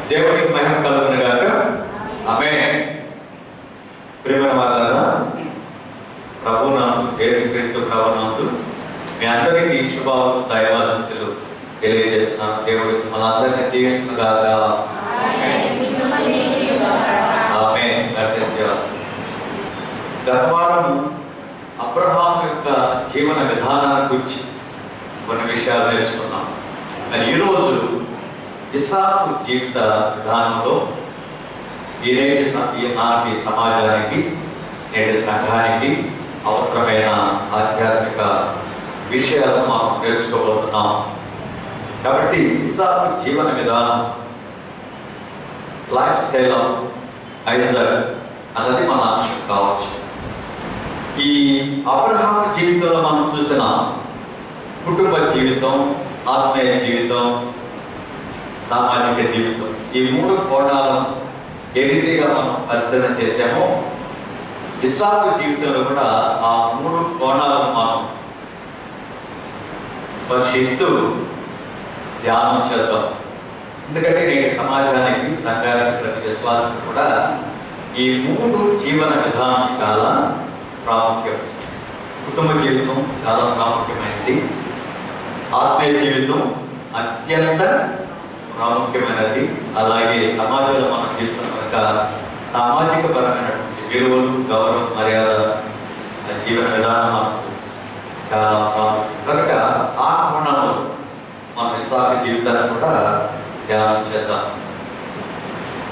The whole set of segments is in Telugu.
దేవునికి మహిమ కలుగును గాక. ఆమేన్. ప్రియమైన వారలారా, ప్రభువునందు యేసుక్రీస్తు ప్రభువునందు మీ అందరికీ శుభాలు దైవాశీస్సులు తెలియజేస్తున్నాను. దేవుడు మనందరినీ దీవించును గాక. ఆమేన్. గత వారం అబ్రహాము యొక్క జీవన విధానాన్ని గురించి కొన్ని విషయాలు నేర్చుకున్నాం. మరి ఈరోజు ఇస్సాకు జీవిత విధానంలో ఈనాటి సమాజానికి, నేటి సంఘానికి అవసరమైన ఆధ్యాత్మిక విషయాలను మనం నేర్చుకోబోతున్నాం. కాబట్టి ఇస్సాకు జీవన విధానం, లైఫ్ స్టైల్ ఆఫ్ ఐజాక్ అన్నది మన అంశం కావచ్చు. ఈ అబ్రహాము జీవితంలో మనం చూసిన కుటుంబ జీవితం, ఆత్మీయ జీవితం, సామాజిక జీవితం, ఈ మూడు కోణాలను ఏ రీతిగా మనం పరిశీలన చేసామో ఇస్సాకు జీవితంలో కూడా ఆ మూడు కోణాలను మనం స్పర్శిస్తూ ధ్యానం చేద్దాం. ఎందుకంటే నేటి సమాజానికి, సంఘానికి, ప్రతి విశ్వాసం కూడా ఈ మూడు జీవన విధానం చాలా ప్రాముఖ్యం. కుటుంబ జీవితం చాలా ప్రాముఖ్యమైనది, ఆత్మీయ జీవితం అత్యంత ప్రాముఖ్యమైనది. అలాగే సమాజంలో మనం జీవితం కనుక సామాజిక పరమైనటువంటి విలువలు, గౌరవం, మర్యాద, జీవన విధానం మనకు చాలా ప్రాముఖ్యం. కనుక ఆ కోణంలో మన ఇస్సాకు జీవితాన్ని కూడా ధ్యానం చేద్దాం.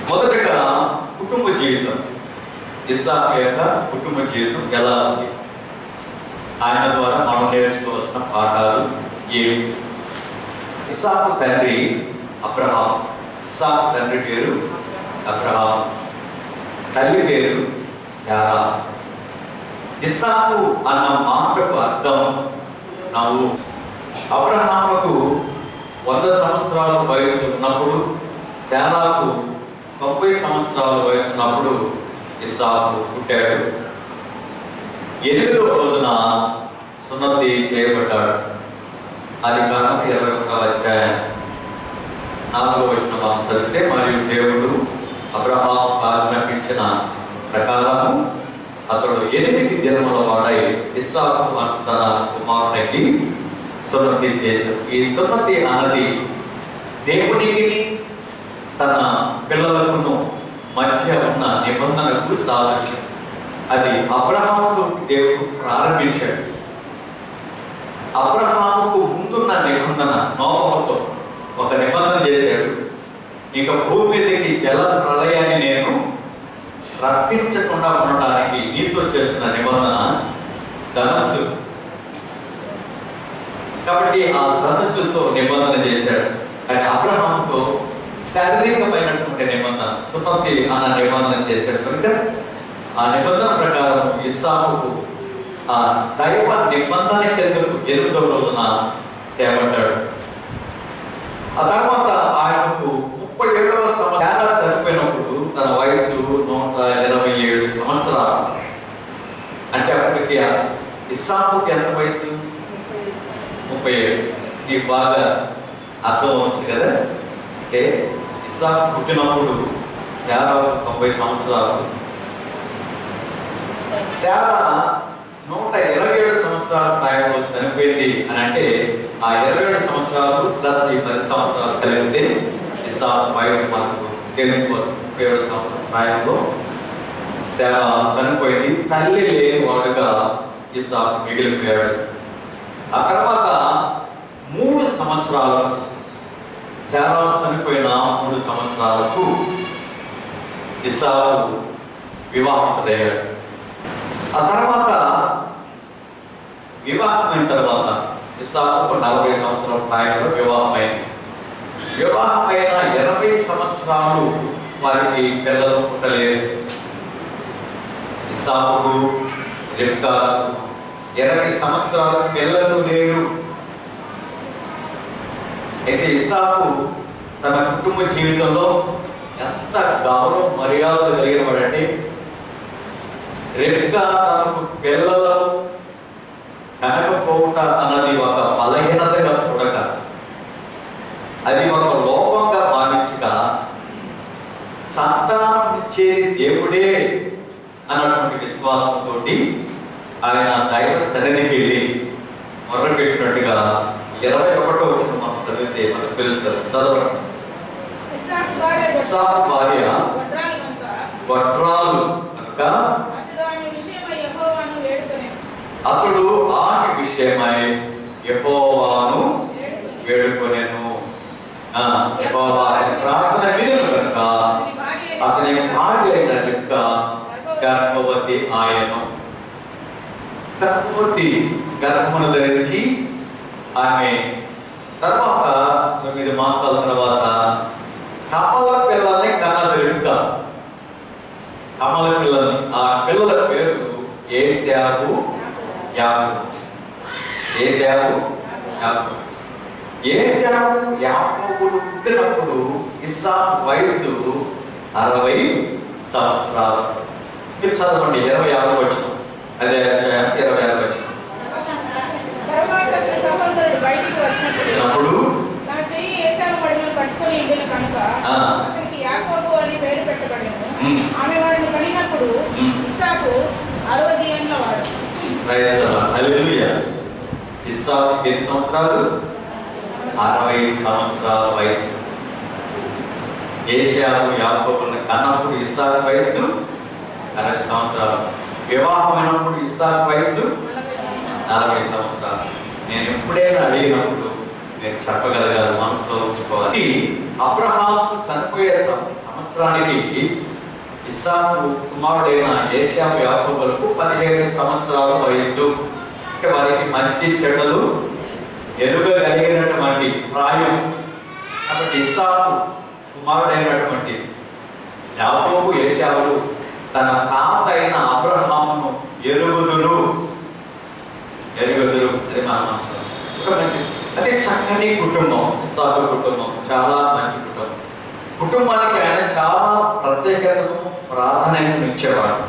మొదటగా కుటుంబ జీవితం. ఇస్సాకు యొక్క కుటుంబ జీవితం ఎలా ఉంది, ఆయన ద్వారా మనం నేర్చుకోవాల్సిన పాఠాలు ఏమి? ఇస్సాకు తండ్రి అబ్రహాం. ఇస్సాకు తండ్రి పేరు అబ్రహాం, తల్లి పేరు శారా. ఇస్సాకు అన్న మాటకు అర్థం నవ్వు. అబ్రహాముకు 100 సంవత్సరాల వయసు ఉన్నప్పుడు, శారాకు 90 సంవత్సరాల వయసు ఉన్నప్పుడు ఇస్సాకు పుట్టాడు. 8వ రోజున సున్నతి చేయబడ్డాడు. అది కారణం 21వ అధ్యాయం 4వ వచనం మనం చదివితే, మరియు దేవుడు అబ్రహాము ఆజ్ఞాపించిన ప్రకారము అతడు 8 దినముల వాడై ఇస్సాకు తన కుమారునికి సున్నతి చేశాడు. ఈ సున్నతి అన్నది దేవునికి, తన పిల్లలకు మధ్య ఉన్న నిబంధనకు సాదృశ్యం. అది అబ్రహాముకు దేవుడు ప్రారంభించాడు. అబ్రహాముకు ముందున్న నిబంధన నోవహుతో ఒక నిబంధన చేశాడు. ఇక భూమి మీదకి జల ప్రళయాన్ని నేను రప్పించకుండా ఉండడానికి నీతో చేస్తున్న నిబంధన ధనస్సు. కాబట్టి ఆ ధనస్సుతో నిబంధన చేశాడు. కానీ అబ్రహాముతో శారీరకమైనటువంటి నిబంధన, సున్నతి అన్న నిబంధన చేశాడు. కనుక ఆ నిబంధన ప్రకారం ఇస్సాకుకు ఆ దైవ నిబంధన కిందకు 8వ రోజున తేబడ్డాడు. ఆ తర్వాత ఆయనకు 37వ సంవత్సరం చనిపోయినప్పుడు తన వయసు 127 సంవత్సరాలు. అంటే అప్పటికి ఇస్సాకుకి ఎంత వయసు? 37. నీకు బాగా అర్థం అవుతుంది కదా. అంటే ఇస్సాకు పుట్టినప్పుడు శారా 90 సంవత్సరాలు. శారా 127 సంవత్సరాల ప్రాయంలో చనిపోయింది అని అంటే ఆ 27 సంవత్సరాలు ప్లస్ ఈ 10 సంవత్సరాలు కలిగితే ఇస్సాకు వయసు మనకు తెలిసిపోతుంది. 37 సంవత్సరాల ప్రాయంలో శారా చనిపోయింది. తల్లి లేని వాడుగా ఇస్సాకు మిగిలిపోయాడు. ఆ తర్వాత 3 సంవత్సరాలు, శారా చనిపోయిన 3 సంవత్సరాలకు ఇస్సాకు వివాహితుడయ్యాడు. ఆ తర్వాత వివాహమైన తర్వాత ఇస్సాకు 40 సంవత్సరాల ప్రాయంలో వివాహమైంది. వివాహమైన 20 సంవత్సరాలు వారికి పిల్లలు పుట్టలేదు. ఇస్సాకు, రిబ్కాకు 20 సంవత్సరాలు పిల్లలు లేరు. అయితే ఇస్సాకు తన కుటుంబ జీవితంలో ఎంత గౌరవ మర్యాదలు కలిగిన వాడంటే, రిబ్కా తనకు పిల్లలు కనకపోవుట అన్నది ఒక బలహీనతగా చూడక, అది ఒక లోపంగా భావించక సంతానం ఇచ్చేది దేవుడే అన్నటువంటి విశ్వాసంతో ఆయన దైవ సన్నిధికి వెళ్ళి మొదలు పెట్టినట్టుగా 21వ వచనం మనం చదివితే మనకు తెలుస్తుంది. చదవండి. ఇస్సాకు భార్య గొడ్రాలు కనుక అతడు ఆమె విషయమై యెహోవాను వేడుకొనెను. యెహోవా ప్రార్థన వినెను కనుక అతని భార్య అయిన రిబ్కా గర్భవతి ఆయను. గర్భమును ధరించి ఆమె తర్వాత 9 మాసాల తర్వాత కమల పిల్లల్ని కన్నది రిబ్కా. కమల పిల్లల్ని, ఆ పిల్లల పేరు ఏశావు, యాకోబు. ఏశావు, యాకోబు. ఏశావు, యాకోబులు పుట్టినప్పుడు ఇస్సాకు వయసు 60 సంవత్సరాలు. మీరు చదవండి 26వ వచనం. అదే 26వ వచనం. వచ్చినప్పుడు తన చెయ్యి ఏశావు మడిమను పట్టుకొని ఇండిన కనుక అతనికి యాకోబు అని పేరు పెట్టబడెను. ఆమె వారిని కనినప్పుడు ఇస్సాకు 60 ఏళ్ల వాడు. హల్లెలూయా. ఇస్సాకు ఎన్ని సంవత్సరాలు? 60 సంవత్సరాల వయసు. ఏశావు యాకోబులను కన్నప్పుడు ఇస్సాకు వయసు 60 సంవత్సరాలు. వివాహమైనప్పుడు ఇస్సాకు వయసు 40 సంవత్సరాలు. నేను ఎప్పుడైనా అడిగినప్పుడు నేను చెప్పగలగాలి, మనసులో ఉంచుకోవాలి. అబ్రహాము చనిపోయే సంవత్సరానికి ఇస్సాకు కుమారుడైన ఏశావు యాకోబులకు 15 సంవత్సరాల వయసు. వారికి మంచి చెడ్డలు ఎరుగగలిగినటువంటి ప్రాయం. కాబట్టి ఇస్సాకు కుమారుడైనటువంటి యాకోబు ఏశావులు తన తాత అయిన అబ్రహామును ఎరుగుదురు. అది మన మనసులో ఒక మంచి, అదే చక్కని కుటుంబం. ఇస్సాకు కుటుంబం చాలా మంచి కుటుంబం. కుటుంబానికి ఆయన చాలా ప్రత్యేకతను ప్రాధాన్యతను ఇచ్చేవాడు.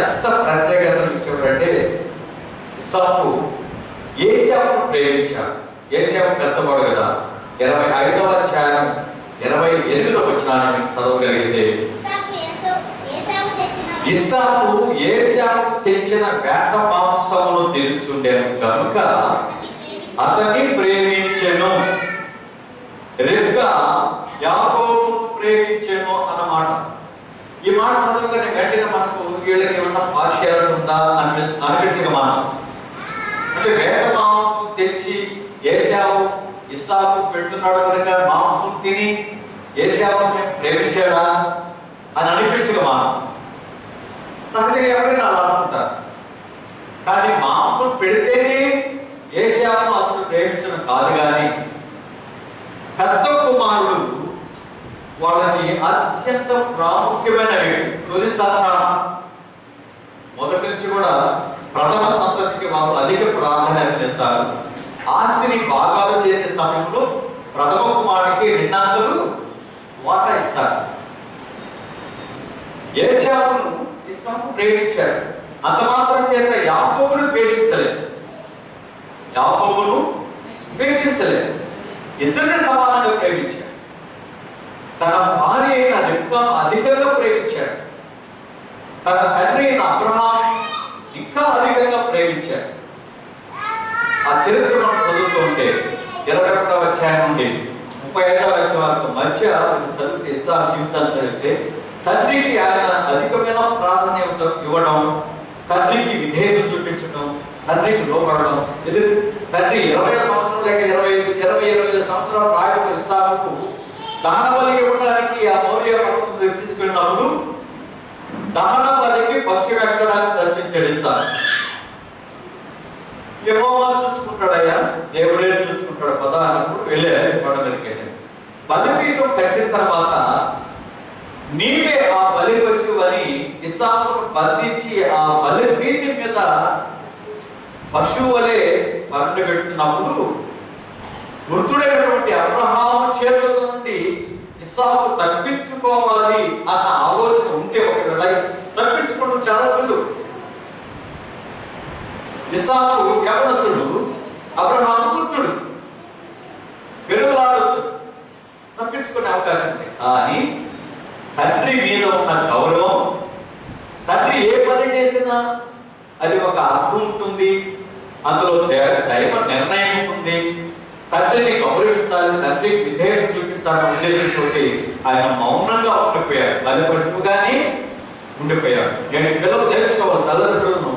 ఎంత ప్రత్యేకతను ఇచ్చేవాడు అంటే ఇస్సాకు ఏశావును ప్రేమించాడు. ఏశావు పెద్దవాడు కదా. 25వ అధ్యాయం 28వ వచనాన్ని చదవగలిగితే ఇస్సాకు ఏశావు తెచ్చిన వేట మాంసమును తెరుచుండెను కనుక అతన్ని ప్రేమించెను. రిబ్కా యాకోబును ప్రేమించెను అన్నమాట. ఈ మాట చదవగానే వెంటనే మనకు వీళ్ళకి ఏమన్నా పార్షియాలిటీ ఉందా అనిపించక మనం, అంటే వేట మాంసం తెచ్చి ఏశావు ఇస్సాకు పెడుతున్నాడు కనుక మాంసం తిని ఏశావుని ప్రేమించాడా అని అనిపించక మనం సహజంగా ఎవరైనా అలా అనుకుంటారు. కానీ మాంసం పెడితేనే ఏశావును అతను ప్రేమించడం కాదు. కానీ పెద్ద కుమారుడు వాళ్ళని అత్యంత ప్రాముఖ్యమైన తొలి సంతానం, మొదటి నుంచి కూడా ప్రథమ సంతతికి వారు అధిక ప్రాధాన్యతనిస్తారు. ఆస్తిని భాగాలు చేసే సమయంలో ప్రథమ కుమారుడికి 2 వాటా ఇస్తారు. ఏశావును ఇస్సాకు ప్రేమించాడు. అంత మాత్రం చేత యాకోబును ద్వేషించలేదు. ఇద్దరిని సమానంగా ప్రేమించాడు. తన భార్య అయిన రిబ్కా అధికంగా ప్రేమించాడు. తన తండ్రి అయిన అబ్రహాం ఇంకా అధికంగా ప్రేమించాడు. ఆ చరిత్ర మనం చదువుతూ ఉంటే 21వ అధ్యాయం నుండి 35వ అధ్యాయం వరకు మధ్య చదివితే ఇస్సాకు జీవితాన్ని చదివితే తండ్రికి ఆయన అధికమైన ప్రాధాన్యత ఇవ్వడం, తండ్రికి విధేయత చూపించడం, తండ్రికి లోపడడం. తండ్రి 20 సంవత్సరాలు లేక 25 సంవత్సరాలు ప్రాయంలో ఇస్సాకు దహన బలి ఇవ్వడానికి ఆ మౌర్య పర్వతం దగ్గర తీసుకెళ్ళినప్పుడు దహన బలికి పశువు ఎక్కడానికి దర్శించాడు ఇస్సాకు. యెహోవా చూసుకుంటాడయ్యా, దేవుడే చూసుకుంటాడు పద అన్నప్పుడు వెళ్ళాడు. కొండ మీదకి వెళ్ళాడు. బలిపీఠం కట్టిన తర్వాత నీవే ఆ బలి పశువు అని ఇస్సాకును బంధించి ఆ బలిపీఠం మీద పశువు వలె పండు పెడుతున్నప్పుడు మృతుడైనటువంటి అబ్రహాము చేతుల నుండి ఇస్సాకు తప్పించుకోవాలి అన్న ఆలోచన ఉంటే ఒకవేళ తప్పించుకోవడం చాలా సులువు. ఇస్సాకు యవనస్తుడు, అబ్రహాము మృతుడు, పెరుగులాడొచ్చు, తప్పించుకునే అవకాశం ఉంది. కానీ తండ్రి తండ్రి మీద ఉన్న గౌరవం, తండ్రి ఏ పని చేసినా అది ఒక అర్థం ఉంటుంది, అందులో దైవ నిర్ణయం ఉంటుంది. తండ్రిని గౌరవించాలి, తండ్రికి విధేయత చూపించాలనే ఉద్దేశంతో ఆయన మౌనంగా ఉండిపోయాడు, బలిపశువుగానే ఉండిపోయాడు. నేను పిల్లలు నేర్చుకోవాలి, తల్లిదండ్రులను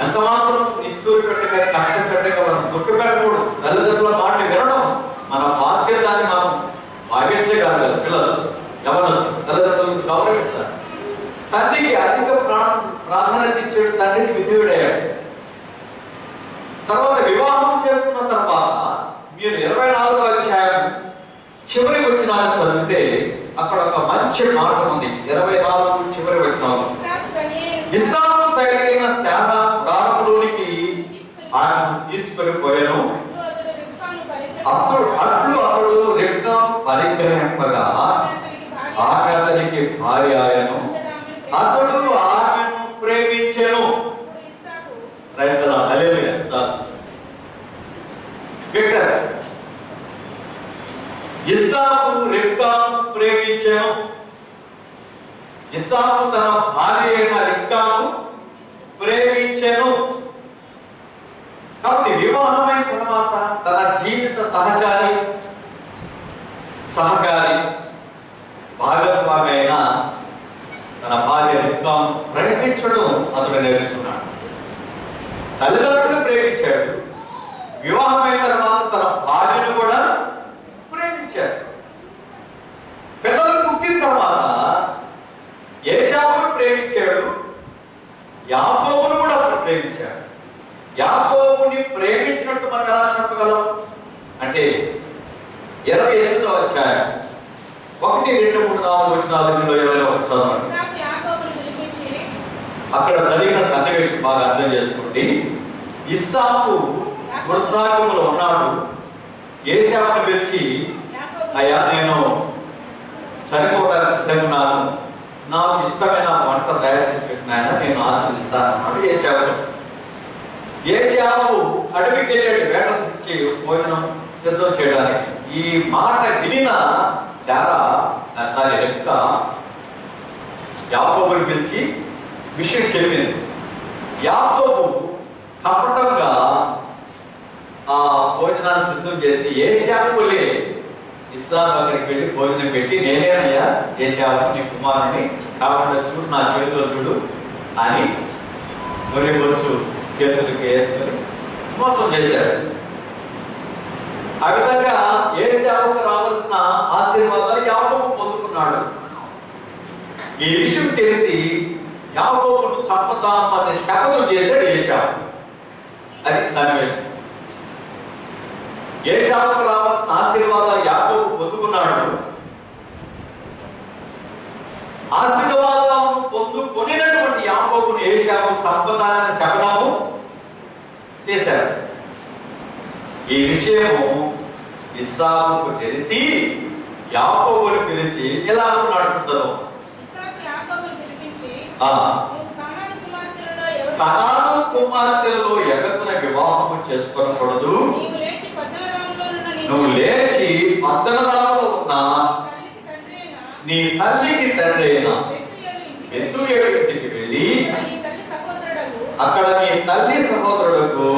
ఎంత మాత్రం నిష్ఠూరి పెట్టగా కష్టం పెట్టగా మనం దుఃఖ పెట్టకూడదు. తల్లిదండ్రుల మాట వినడం మన బాధ్యతని మనం భావించగలగాలి. పిల్లలు ఎవరు తల్లిదండ్రులను గౌరవించాలి. తండ్రికి అధిక ప్రాధాన్యత ఇచ్చాడు, తండ్రికి విధేయుడయ్యాడు. తర్వాత వివాహం చేసుకున్న తర్వాత మీరు 24వ అధ్యాయం చివరి వచనాలు చదివితే అక్కడ ఒక మంచి మాట ఉంది. 24 చివరి వచనాలు, ఇస్సాకు తగిలిన శాఖ గుడారములోనికి ఆయన తీసుకొని పోయాను. అతడు రిబ్కా పరిగ్రహింపగా ఆమె అతనికి భార్య ఆయను. అతడు ఆమెను ప్రేమించెను. రైతుల హల్లెలూయా. ఇస్సాకు రిబ్కాను ప్రేమించెను. ఇస్సాకు తన భార్య అయిన రిబ్కాను ప్రేమించెను. కాబట్టి వివాహమైన తర్వాత తన జీవిత సహకారి భాగస్వామి అయిన తన భార్య రిబ్కాను ప్రేమించడం అతడు నేర్చుకున్నాడు. తల్లిదండ్రులు ప్రేమించాడు, వివాహమైన తర్వాత తన భార్యను కూడా ప్రేమించాడు. పిల్లలు పుట్టిన తర్వాత ఏశావును ప్రేమించాడు, యాకోబును కూడా అతను ప్రేమించాడు. యాకోబుని ప్రేమించినట్టు మనం ఎలా చెప్పగలం అంటే 28వ అధ్యాయం 1, 2, 3, 4 వచనాలలో ఎవరైనా చదవండి. అక్కడ జరిగిన సన్నివేశం బాగా అర్థం చేసుకోండి. ఇస్సాకు వృద్ధాప్యంలో ఉన్నాడు. ఏశావును పిలిచి, అయ్యా నేను చనిపోవడానికి సిద్ధంగా ఉన్నాను, నాకు ఇష్టమైన వంట తయారు చేసి పెట్టినాయన, నేను ఆశీర్వదిస్తానన్నాడు ఏశావుతో. ఏశావు అడవికి వెళ్ళాడు వేట తెచ్చి భోజనం సిద్ధం చేయడానికి. ఈ మాట వినిన రిబ్కా యాకోబుని పిలిచి విషయం చెప్పింది. యాకోబు కపటంగా ఆ భోజనాన్ని సిద్ధం చేసి ఏశావులే ఇస్సాకు దగ్గరికి వెళ్ళి భోజనం పెట్టి, నేనేనయ్యా ఏశావు నీ కుమారుని, కాబట్టి చూడు నా చేతిలో చూడు అని గొర్రెబొచ్చు చేతులకి వేసుకొని మోసం చేశాడు. ఆ విధంగా ఏశావుకు రావాల్సిన ఆశీర్వాదాలు యాకోబు పొందుకున్నాడు. ఈ విషయం తెలిసి యాకోబును చంపుతాం అనే శపథం చేశాడు ఏశావు. అది సన్నివేశం. ఏశావుకు రావాల్సిన ఆశీర్వాదాలు యాకోబు పొందుకున్నాడు. ఆశీర్వాదాలను పొందుకొనినటువంటి యాకోబును ఏశావు చంపుతానని శపథము చేశాడు. ఈ విషయము ఇస్సాకుకు తెలిసి యాకోబును పిలిచి ఎలా అన్నాడు చదువు. కనాను కుమార్తెలలో ఎవరిన వివాహము చేసుకోకూడదు. నువ్వు లేచి పద్దనరాములో ఉన్న నీ తల్లికి తండ్రి అయిన బెతూయేలు ఇంటికి వెళ్ళి అక్కడ నీ తల్లి సహోదరులకు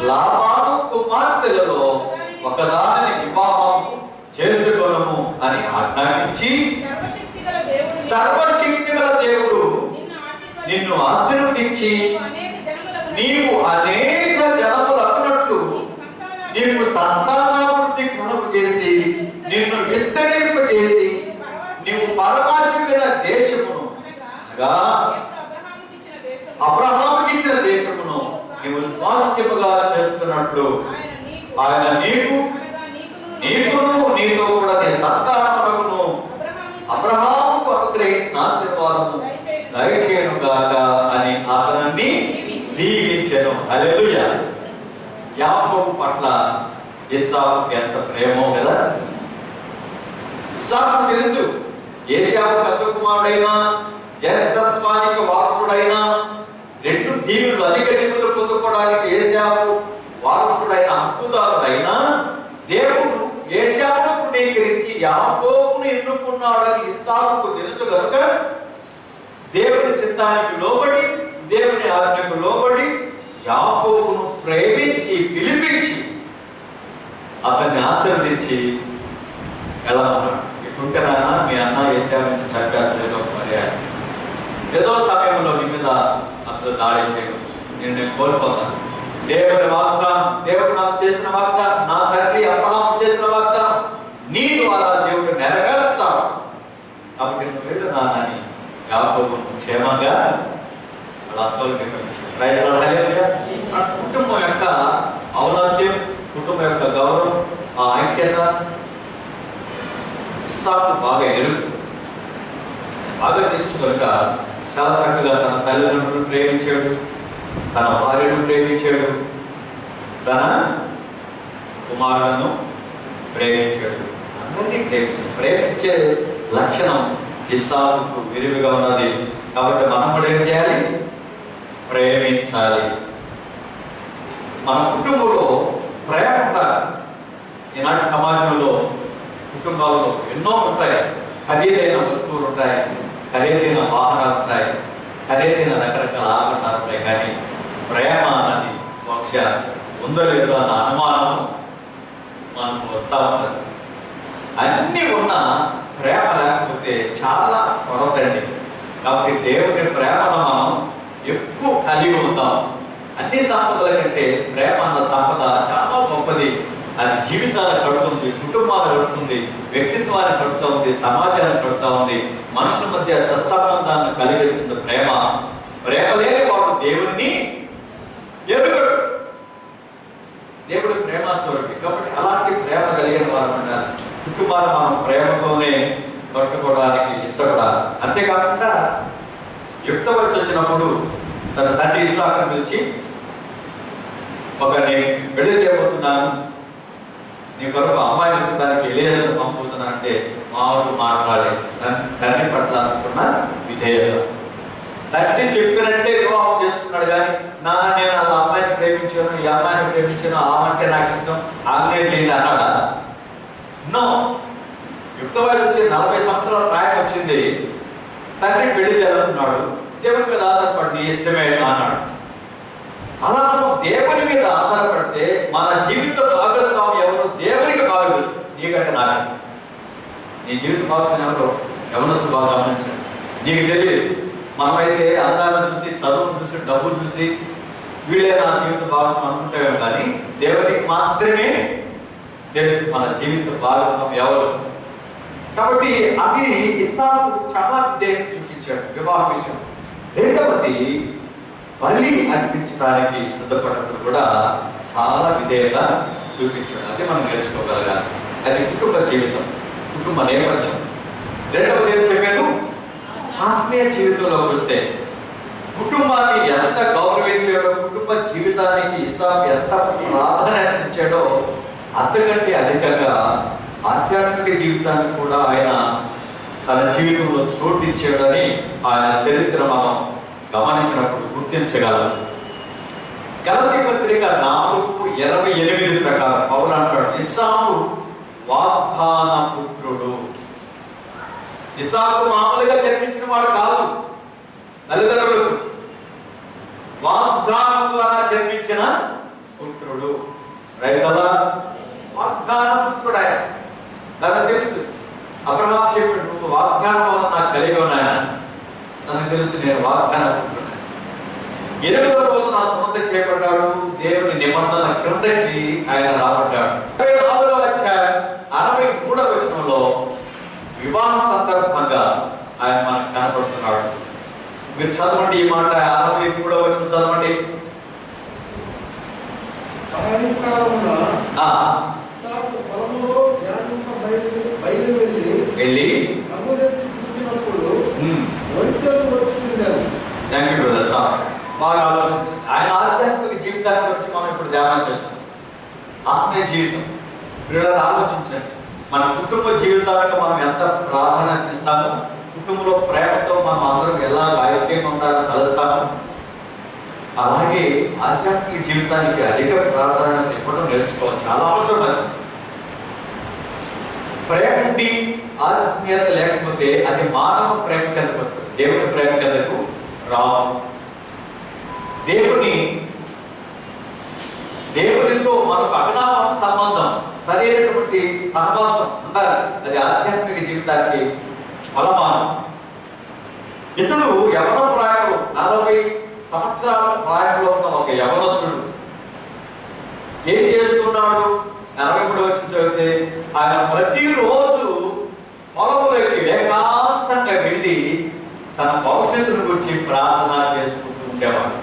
లాబాను కుమార్తెలలో ఒకదానిని వివాహం చేసుకోను అని ఆజ్ఞాపించి, సర్వశక్తిగల దేవుడు నిన్ను ఆశీర్వదించి నీవు అనేక జనములు అన్నట్లు నీకు సంతానాభివృద్ధి కలుగు చేసి నిన్ను విస్తరింపజేసి నీవు పరమాశమైన దేశమును అనగా అబ్రహాముకి ఇచ్చిన దేశమును నీవు స్వాస్థ్యముగా చేసుకున్నట్లు ఆయన నీకును నీతో కూడా నీ సంతానమును అబ్రహాముకు అనుగ్రహించిన ఆశీర్వాదము దయచేయను గాక అని అతనిని దీవించెను. హల్లెలూయా. యాకోబు పట్ల ఇస్సాకుకి ఎంత ప్రేమో కదా. ఇస్సాకు తెలుసు ఏశావు పెద్ద కుమారుడైనా జ్యేష్ఠత్వానికి వారసుడైనా, 2 దీవులు అధిక దీవులు పొందుకోవడానికి ఏశావు వారసుడైన హక్కుదారుడైనా దేవుడు ఏశావును తృణీకరించి యాకోబును ఎన్నుకున్నాడని ఇస్సాకుకు తెలుసు కనుక దేవుని చిత్తానికి లోబడి, దేవుని ఆజ్ఞకు లోబడి యాకోబును ప్రేమించి పిలిపించి అతన్ని ఆశీర్వదించి ఎలా అన్నాడు, ఇటుంటేనా మీ అన్న ఏసావుని చంపేసలేదో పర్యాయం, ఏదో సమయంలో నీ మీద అతను దాడి చేయవచ్చు, నేను కోల్పోతాను. దేవుని వాగ్దానం, దేవుడు నాకు చేసిన వాగ్దానం, నా తండ్రి అబ్రహాము చేసిన వాగ్దానం నీ ద్వారా దేవుడు నెరవేరుస్తాడు. కాబట్టి నువ్వు వెళ్ళు నాన్నని యాకోబును క్షేమంగా వాళ్ళ అత్తోళ్ళకి పంపించాడు. ఆ కుటుంబం యొక్క ఔన్నత్యం, కుటుంబం యొక్క గౌరవం, ఆ ఐక్యత ఇస్సాకు బాగా బాగా తెలుసు కనుక చాలా చక్కగా తన తల్లిదండ్రులను ప్రేమించాడు, తన భార్యను ప్రేమించాడు, తన కుమారులను ప్రేమించాడు, అందరినీ ప్రేమించాడు. ప్రేమించే లక్షణం ఇస్సాకుకు విరివిగా ఉన్నది. కాబట్టి మనం కూడా ఏం చేయాలి? ప్రేమించాలి. మన కుటుంబంలో ప్రేమ ఉండాలి. ఈనాటి సమాజంలో కుటుంబాల్లో ఎన్నో ఉంటాయి, ఖరీదైన వస్తువులు ఉంటాయి, ఖరీదైన వాహనాలు ఉంటాయి, ఖరీదైన రకరకాల ఆభరణాలు ఉంటాయి, కానీ ప్రేమ అన్నది బహుశా ఉందో లేదో అన్న అనుమానం మనకు వస్తూ ఉంటుంది. అన్నీ ఉన్న ప్రేమ లేకపోతే చాలా కొరతండి. కాబట్టి దేవుని ప్రేమను మనం ఎక్కువ కలిగి ఉంటాం. అన్ని సంపదల కంటే ప్రేమ అన్న సంపద చాలా గొప్పది. అది జీవితాన్ని కడుతుంది, కుటుంబాన్ని కడుతుంది, వ్యక్తిత్వాన్ని కడుతూ ఉంది, సమాజాన్ని కడుతూ ఉంది, మనుషుల మధ్య సత్సంబంధాన్ని కలిగిస్తుంది ప్రేమ. ప్రేమ లేని వాడు దేవుడిని ఎరుగడు. దేవుడు ప్రేమ స్వరూపి. కాబట్టి అలాంటి ప్రేమ కలిగిన వారు ఉండాలి. కుటుంబాన్ని మనం ప్రేమతోనే కట్టుకోవడానికి ఇష్టపడాలి. అంతేకాకుండా యుక్త వయసు వచ్చినప్పుడు తన తండ్రి ఇస్సాకును పిలిచి, నేను పెళ్లి చేయబోతున్నాను, నీ కొరకు అమ్మాయి దానికి ఎలియజరు పంపుతున్నా అంటే మామూలు మాట్లాడే తండ్రి పట్ల అనుకున్న విధేయత. తండ్రి చెప్పినట్టే వివాహం చేసుకున్నాడు, కానీ నేను ఆ అమ్మాయిని ప్రేమించాను, ఈ అమ్మాయిని ప్రేమించాను, ఆమంటే నాకు ఇష్టం, ఆమె చేయండి అన్నాడా? నో. యుక్త వయసు వచ్చి 40 సంవత్సరాల ప్రాయం వచ్చింది, తండ్రి పెళ్లి చేయాలనుకున్నాడు, దేవుని మీద ఆధారపడి నీ ఇష్టమే అన్నాడు. అలా దేవుని మీద ఆధారపడితే మన జీవిత భాగస్వామి ఎవరో దేవునికి బాగా తెలుసు, నీకంటే నాకంటే. నీ జీవిత భాగస్వామి ఎవరో ఎవరో బాగా గమనించండి. నీకు తెలియదు. మనమైతే అందాలను చూసి, చదువును చూసి, డబ్బు చూసి వీళ్ళే నా జీవిత భాగస్వామి అనుకుంటామేమో, కానీ దేవునికి మాత్రమే తెలుసు మన జీవిత భాగస్వామి ఎవరు. కాబట్టి అది ఇస్సాకు చాలా విధేయత చూపించాడు వివాహ విషయం. రెండవది, బలి అనిపించడానికి సిద్ధపడినప్పుడు కూడా చాలా విధేయత చూపించాడు. అది మనం నేర్చుకోగలగాలి. అది కుటుంబ జీవితం, కుటుంబ నేపథ్యం. రెండవది ఏం చెప్పాను? ఆత్మీయ జీవితంలోకి వస్తే కుటుంబాన్ని ఎంత గౌరవించాడో, కుటుంబ జీవితానికి ఇస్సాకు ఎంత ప్రాధాన్యత ఇచ్చాడో, అంతకంటే అధికంగా ఆధ్యాత్మిక జీవితానికి కూడా ఆయన తన జీవితంలో చోటిచ్చాడని ఆయన చరిత్ర మనం గమనించినప్పుడు గుర్తించగలం. గలతీ పత్రిక 4:28 ప్రకారం పౌలు అంటాడు, ఇస్సాకు వాగ్దాన పుత్రుడు. ఇస్సాకు మామూలుగా జన్మించిన వాడు కాదు, తల్లిదండ్రులకు వాగ్దానం ద్వారా జన్మించిన పుత్రుడు. రైతులా వాగ్దాన పుత్రుడు ఆయన. నాకు తెలుసు, అబ్రహాము చెప్పాడు, నువ్వు వాగ్దానం వల్ల నాకు కలిగి ఉన్నాయా? నాకు తెలుసు, నేను వాగ్దాన పుత్రుడు. 8వ రోజు నా సొంత చేయబడ్డాడు. దేవుని నిబంధన క్రిందకి ఆయన రాబడ్డాడు. 24వ అధ్యాయం 63వ వచనంలో వివాహ సందర్భంగా ఆయన మనకు కనపడుతున్నాడు. మీరు చదవండి ఈ మాట, 63వ వచనం చదవండి. వెళ్ళి బాగా ఆలోచించాలి. ఆయన ఆధ్యాత్మిక జీవితాన్ని గురించి మనం ఇప్పుడు ధ్యానం చేస్తున్నాం. ఆత్మీయ జీవితం వీళ్ళని ఆలోచించండి. మన కుటుంబ జీవితాలకు మనం ఎంత ప్రాధాన్యత ఇస్తామో, కుటుంబంలో ప్రేమతో మనం అందరం ఎలా ఐక్యంగా ఉండాలని కలుస్తామో, అలాగే ఆధ్యాత్మిక జీవితానికి అధిక ప్రాధాన్యత ఇవ్వడం నేర్చుకోవాలి. చాలా అవసరం. అది ప్రేమ ఉండి ఆత్మీయత లేకపోతే అది మానవ ప్రేమ కిందకు వస్తుంది, దేవుని ప్రేమ కిందకు రావు. దేవునితో మనకు అవినాభావ సంబంధం, సరైనటువంటి సహవాసం ఉండాలి. అది ఆధ్యాత్మిక జీవితానికి ఫలమానం. ఇతడు యవన ప్రాయంలో 40 సంవత్సరాల ప్రాయంలో ఉన్న ఒక యవనస్తుడు ఏం చేస్తున్నాడు? 43 వచ్చి చదివితే ఆయన ప్రతిరోజు పొలంలోకి ఏకాంతంగా వెళ్ళి తన భవిష్యత్తును గురించి ప్రార్థన చేసుకుంటూ ఉండేవాడు.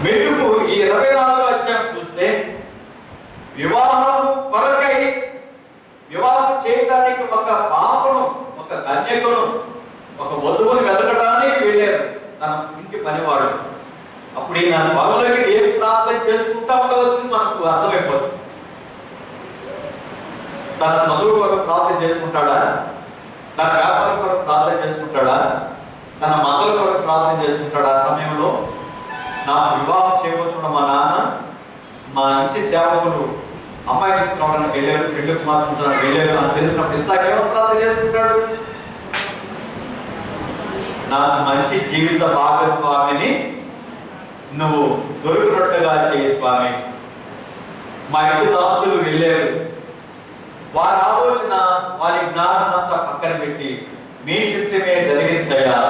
మెట్టుకు ఈ 24వ అధ్యాయం చూస్తే వివాహము కొరకై వివాహం చేయడానికి ఒక పాపను, ఒక కన్యకను, ఒక వధువుని వెతకడానికి వెళ్ళారు తన ఇంటి పనివాడు. అప్పుడు ఈయన పొలంలోకి ఏం ప్రార్థన చేసుకుంటా ఉండవచ్చు మనకు అర్థమైపోతుంది. తన చదువు కొరకు ప్రార్థన చేసుకుంటాడా, తన వ్యాపారం కొరకు ప్రార్థన చేసుకుంటాడా, తన మగల కొరకు ప్రార్థన చేసుకుంటాడా? ఆ సమయంలో నాకు వివాహం చేయబోతున్న మా నాన్న మా ఇంటి సేవకులు అమ్మాయి తీసుకురావడానికి వెళ్ళారు, పెళ్లి కుమార్ తీసుకురావడానికి వెళ్ళారు అని తెలిసినప్పుడు ఇస్సాకు ఏమో ప్రార్థన చేసుకుంటాడు? నాకు మంచి జీవిత భాగస్వామిని నువ్వు దొరికినట్టుగా చేయి స్వామి. మా ఇంటి దాసులు వెళ్ళారు, వారి ఆలోచన వారి జ్ఞానం అంతా పక్కన పెట్టి మీ చిత్తమే జరిగించయ్యా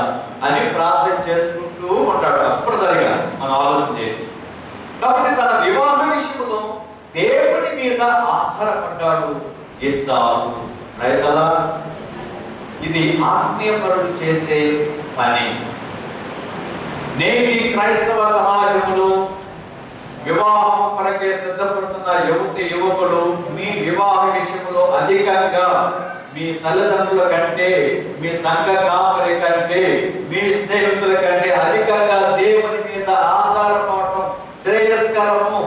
అని ప్రార్థన చేసుకుంటూ ఉంటాడు. అప్పుడు సరిగా మనం ఆలోచన చేయొచ్చు. కాబట్టి తన వివాహ విషయంలో దేవుని మీద ఆధారపడ్డాడు ఇస్సాకు. రైతలా ఇది ఆత్మీయపరుడు చేసే పని. నేటి క్రైస్తవ సమాజంలో వివాహం కొరకే సిద్ధపడుతున్న యువకులు మీ వివాహ విషయంలో అధికంగా మీ తల్లిదండ్రుల కంటే, మీ సంఘ కాపరి కంటే, మీ స్నేహితుల కంటే అధికంగా దేవుని మీద ఆధారపడటం శ్రేయస్కరము.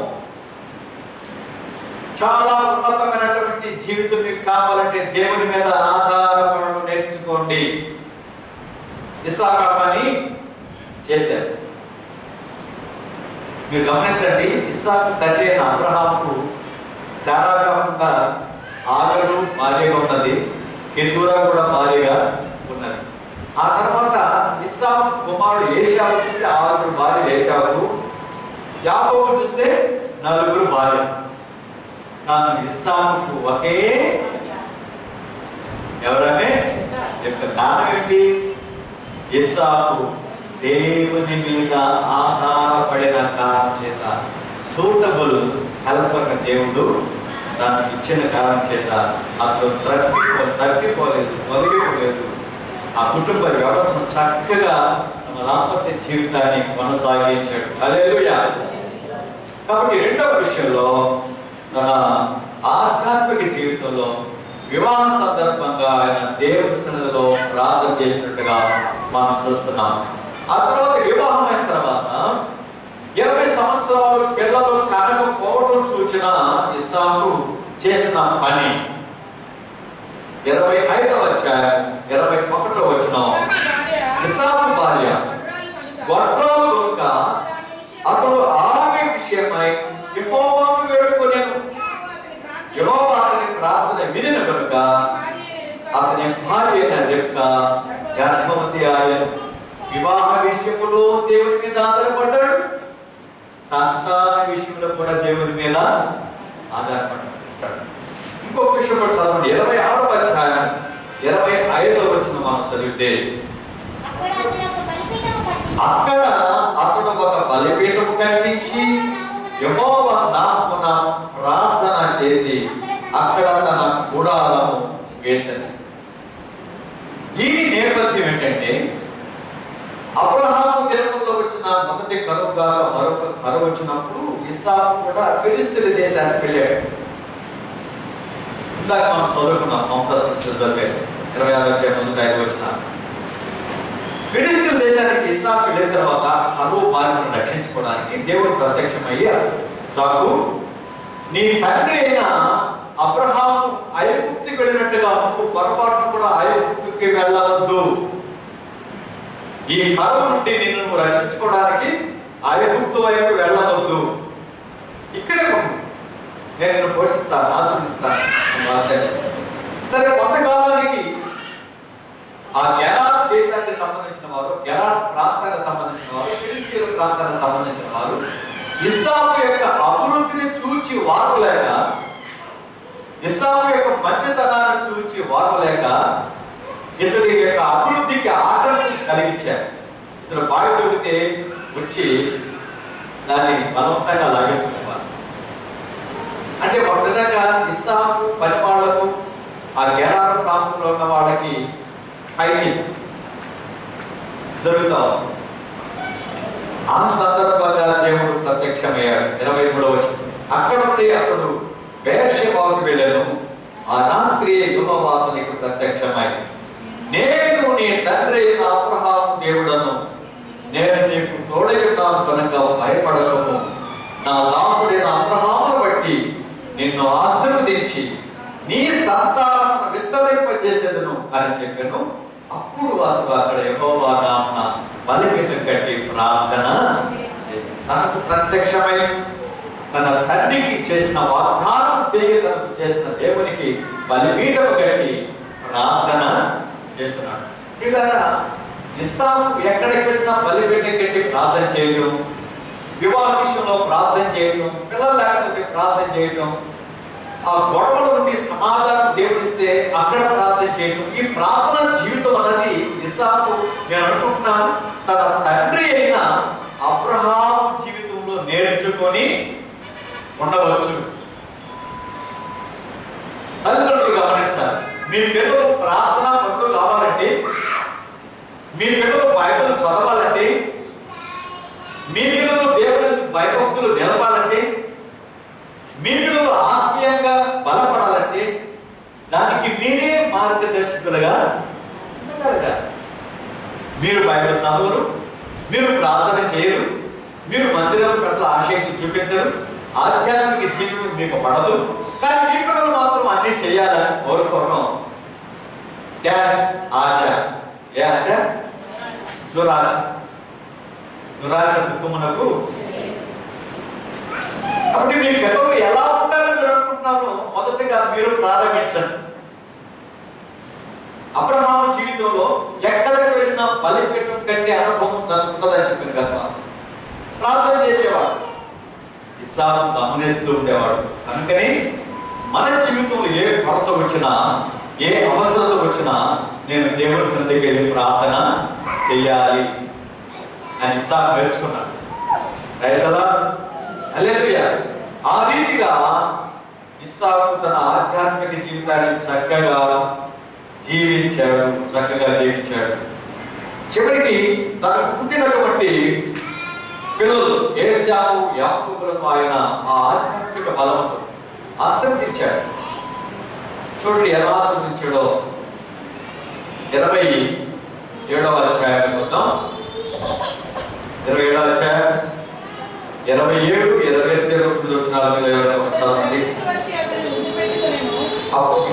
చాలా ఉన్నతమైనటువంటి జీవితం మీకు కావాలంటే దేవుని మీద ఆధారపడడం నేర్చుకోండి. ఇస్సాకు పని చేశారు. మీరు గమనించండి, ఇస్సాకు తండ్రి అయిన అబ్రహాముకు శారా కాకుండా ఆగరు భార్యగా ఉన్నది, కెతూరా కూడా భార్యగా ఉన్నది. ఆ తర్వాత ఇస్సాకు కుమారుడు ఏశావు చూస్తే 6 భార్యలు ఏశావుకు, యాకోబు చూస్తే 4 భార్యలు. కానీ ఇస్సాకుకు ఒకే ఎవరమే యొక్క కారణం ఏంటి? ఇస్సాకు దేవుని మీద ఆధారపడిన కారణం చేత, సూటబుల్ హెల్పర్ దేవుడు దానికి ఇచ్చిన కారణం చేత అతడు తగ్గిపోలేదు, తొలగిపోలేదు. ఆ కుటుంబ వ్యవస్థను చక్కగా తమ దాంపత్య జీవితాన్ని కొనసాగించాడు. హల్లెలూయా. కాబట్టి రెండవ విషయంలో తన ఆధ్యాత్మిక జీవితంలో వివాహ సందర్భంగా ఆయన దేవుని సన్నిధిలో ప్రార్థన చేసినట్టుగా మనం చూస్తున్నాం. ఆ తర్వాత వివాహం అయిన తర్వాత 20 సంవత్సరాలు పిల్లలు కనకపోవడం చూచిన ఇస్సాకు చేసిన పని 25వ అధ్యాయం 21వ వచనం. ఇస్సాకు భార్య గొడ్రాలు కనుక అతడు ఆమె విషయమై యెహోవాను వేడుకొనెను. యెహోవా అతని ప్రార్థన వినిన కనుక అతని భార్య అయిన రెబ్కా గర్భవతి ఆయను. వివాహ విషయంలో దేవుని మీద ఆధారపడ్డాడు, సంతాన విషయంలో కూడా దేవుని మీద ఆధారపడ్డాడు. ఇంకొక విషయం కూడా చదవండి, 26వ అధ్యాయం 25వ వచనం మనం చదివితే, అక్కడ అతడు ఒక బలిపీఠము కట్టించి యెహోవా నామమున ప్రార్థన చేసి అక్కడ తన గుడారము వేశాడు. దీని నేపథ్యం ఏంటంటే, అబ్రహాము దినములో వచ్చిన మొదటి కరువుగా మరొక కరువు వచ్చినప్పుడు ఇస్సాకు కూడా ఫిలిస్తీన్ దేశానికి వెళ్ళాడు. ఇందాక మనం చదువుకున్నాం, మమతా సిస్టర్ చదివే 26వ అధ్యాయం 5వ వచనం. ఫిలిస్తీన్ దేశానికి ఇస్సాకు వెళ్ళిన తర్వాత కరువు బారిన రక్షించుకోవడానికి దేవుడు ప్రత్యక్షమయ్యి, ఇస్సాకు నీ తండ్రి అయిన అబ్రహాము ఐగుప్తుకి వెళ్ళినట్టుగా నువ్వు పొరపాటు కూడా ఐగుప్తుకి వెళ్ళవద్దు. ఈ కరువు నుండి నిన్ను రక్షించుకోవడానికి ఐగుప్తు వైపు వెళ్ళవద్దు, ఇక్కడే ఉండు, నేను నిన్ను పోషిస్తాను, ఆశీర్వదిస్తాను వాగ్దానం చేశాడు. సరే, కొంతకాలానికి ఆ గెరార్ దేశానికి సంబంధించిన వారు, గెరార్ ప్రాంతానికి సంబంధించిన వారు, ఫిలిష్తీయుల ప్రాంతానికి సంబంధించిన వారు ఇస్సాకు యొక్క అభివృద్ధిని చూచి వారలేక, ఇస్సాకు యొక్క మంచితనాన్ని చూచి వారలేక ఇతడి యొక్క అభివృద్ధికి ఆటంకం కలిగించారు. ఇతడు బావి దొరికితే వచ్చి దాన్ని బలవంతంగా లాగేసుకునేవారు. అంటే ఒక విధంగా ఇస్సాకు పరిపాలనకు ఆ గెరారు ప్రాంతంలో ఉన్న వాళ్ళకి ఫైటింగ్ జరుగుతా ఉంది. ఆ సందర్భంగా దేవుడు ప్రత్యక్షమయ్యాడు. 23వ వచనం. అక్కడ నుండి అతడు బెయేర్షెబాకు వెళ్ళాను. ఆ రాత్రి యెహోవా అతనికి ప్రత్యక్షమై, నేను నీ తండ్రి అయిన అబ్రహాము దేవుడను, నేను నీకు తోడై ఉన్నాను కనుక భయపడకము, నా దాసుడైన అబ్రహామును బట్టి నిన్ను ఆశీర్వదించి నీ సంతానం విస్తరింపజేసేదను అని చెప్పాను. అప్పుడు వారు అక్కడ యెహోవా నామమున బలిపీఠం కట్టి ప్రార్థన చేసి, తనకు ప్రత్యక్షమై తన తండ్రికి చేసిన వాగ్దానం తనకు చేసిన దేవునికి బలిపీఠం కట్టి ప్రార్థన చేస్తున్నాడు. ఇలా ఇస్సాకు ఎక్కడికి వెళ్ళినా బలిపీఠం కట్టి ప్రార్థన చేయడం, వివాహ విషయంలో ప్రార్థన చేయడం, పిల్లలు లేకపోతే ప్రార్థన చేయడం, ఆ గొడవల నుండి సమాధానం దేవుడిస్తే అక్కడ ప్రార్థన చేయడం, ఈ ప్రార్థన జీవితం అనేది ఇస్సాకు, నేను అనుకుంటున్నాను, తన తండ్రి అయిన అబ్రహాము జీవితంలో నేర్చుకొని ఉండవచ్చు. తల్లిదండ్రులు గమనించాలి. మీ పిల్లలు ప్రార్థన పనులు కావాలంటే, మీ పిల్లలు బైబిల్ చదవాలంటే, మీ పిల్లలు దేవుని భయభక్తులు నిలపాలంటే, మీ పిల్లలు ఆత్మీయంగా బలపడాలంటే దానికి మీరే మార్గదర్శకులుగా ఉండాలి. మీరు బైబిల్ చదవరు, మీరు ప్రార్థన చేయరు, మీరు మందిరం పట్ల ఆసక్తి చూపించరు, ఆధ్యాత్మిక జీవితం మీకు పడదు, కానీ మీ పిల్లలు మాత్రం అన్ని చేయాలని కోరుకోవడం డాష్ ఆశ. ఏ ఆశ? దురాశ. దురాశ దుఃఖమునకు. కాబట్టి మీ పిల్లలు ఎలా ఉండాలని మీరు అనుకుంటున్నారో మొదటిగా మీరు ప్రారంభించండి. అబ్రహాము జీవితంలో ఎక్కడికి వెళ్ళినా బలిపీఠం కంటే అనుభవం ఉంటుందని చెప్పాను కదా. ప్రార్థన చేసేవాడు, ఇస్సాకు గమనిస్తూ ఉండేవాడు. కనుకని మన జీవితంలో ఏ కొరత వచ్చినా, ఏ అవసరత వచ్చినా నేను దేవుడి సన్నిధికి వెళ్ళి ప్రార్థన చెయ్యాలి అని ఇస్సాకు నేర్చుకున్నాడు. రైతులా హల్లెలూయా. ఆ రీతిగా ఇస్సాకు తన ఆధ్యాత్మిక జీవితాన్ని చక్కగా జీవించాడు, చక్కగా జీవించాడు. చివరికి తనకు పుట్టినటువంటి పిల్లలు ఏశావు, యాకోబులకు ఆయన ఆ ఆధ్యాత్మిక బలంతో ఆశీర్వదించాడు. చూడండి ఎలా ఆశీర్వదించాడో. 27వ అధ్యాయం చూద్దాం. 27వ అధ్యాయం 27, 28, 29 వచనాలు చదవండి.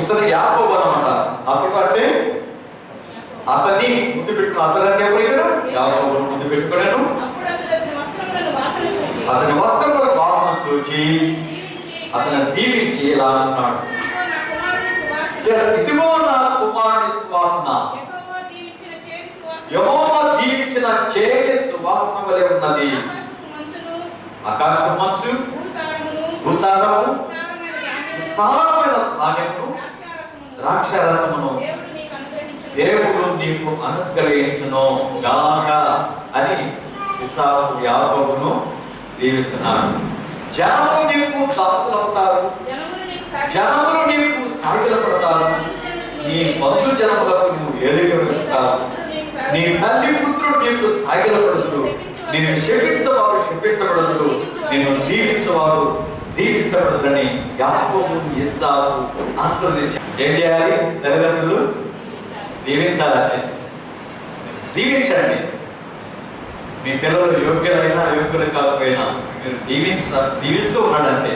ఇతను యాకోబు అన్నమాట. అప్పుడు అంటే అతన్ని ముద్దు పెట్టుకుని, అతన్ని ఎవరు? యాకోబును ముద్దు పెట్టుకున్నాను. అతని వస్త్రముల వాసన చూచి అతను దీవించి ఇలా అంటున్నాడు, ఇదిగో నా కుమారుని సువాసన, యెహోవా దీవించిన చేతి సువాసన వలె ఉన్నది. ఆకాశం మంచు, భూసారము, విస్తారమైన ధాన్యమును, ద్రాక్షారసమును దేవుడు నీకు అనుగ్రహించును గాక అని ఇస్సాకు యాకోబును దీవిస్తున్నాడు. జనములు నీకు దాసులవుతారు, జనములు నీకు సాగిల పడతారు, నీ బంధు జనములకు నువ్వు ఏలికడుతావు, నీ తల్లి పుత్రుడు నీకు సాగిల పడుతుడు, నేను శపించవారు శపించబడదురు, నేను దీవించవారు దీవించబడదురని యాకోబు ఇస్సాకు ఆశీర్వదించారు. ఏం చేయాలి? తల్లిదండ్రులు దీవించాలంటే దీవించండి. మీ పిల్లలు యోగ్యులైనా అయోగ్యులు కాకపోయినా మీరు దీవిస్తూ ఉన్నాడంటే.